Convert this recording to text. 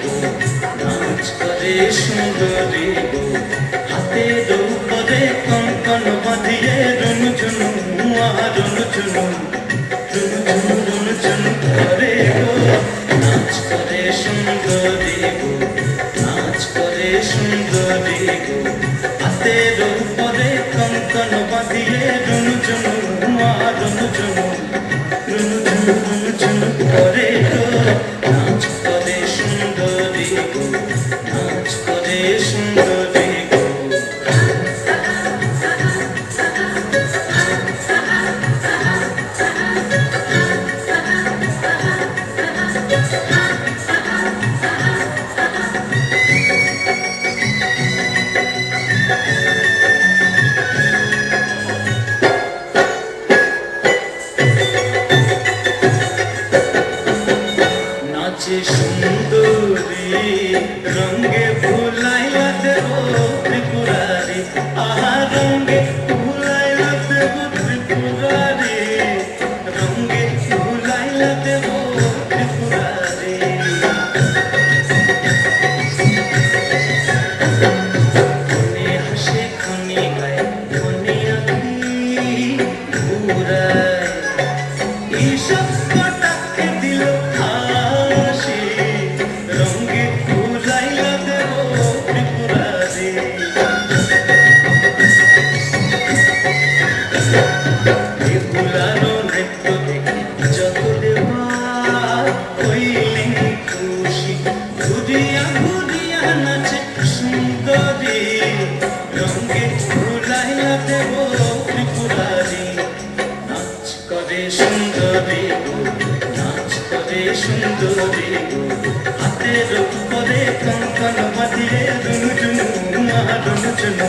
গো নাচ করে সুন্দরী গো হাতের উপরে কঙ্কন বাঁধিয়ে রুনঝুনু রুনঝুনু রুনঝুনু করে গো নাচ করে সুন্দরী গো নাচ করে সুন্দরী গো হাতের উপরে কঙ্কন বাঁধিয়ে রুনঝুনু রুনঝুনু রুনঝুনু রুনঝুনু করে গো নাচ করে সুন্দরী গো নাচ করে সুন্দরী গো নাচে সুন্দরী রঙে ভুলাইয়া দেব ত্রিপুরারি আহা রঙে ভুলাইয়া দেব ত্রিপুরারি রঙে ভুলাইয়া দেব ত্রিপুরারি খনি হাসে খনি গায় খনি আঁকি ঘুরায় এইসব কটাকে দিল হাসি রঙে ভুলাইয়া দেব ত্রিপুরারি এ ভুলানো নৃত্য দেখে যত দেবা হইলেন খুশি ঘুরিয়া ঘুরিয়া নাচে সুন্দরী রঙে ভুলাইয়া দেব ত্রিপুরারি নাচ করে সুন্দরী গো নাচ করে সুন্দরী গো হাতের উপরে কঙ্কন বাঁধিয়ে রুনঝুনু রুনঝুনু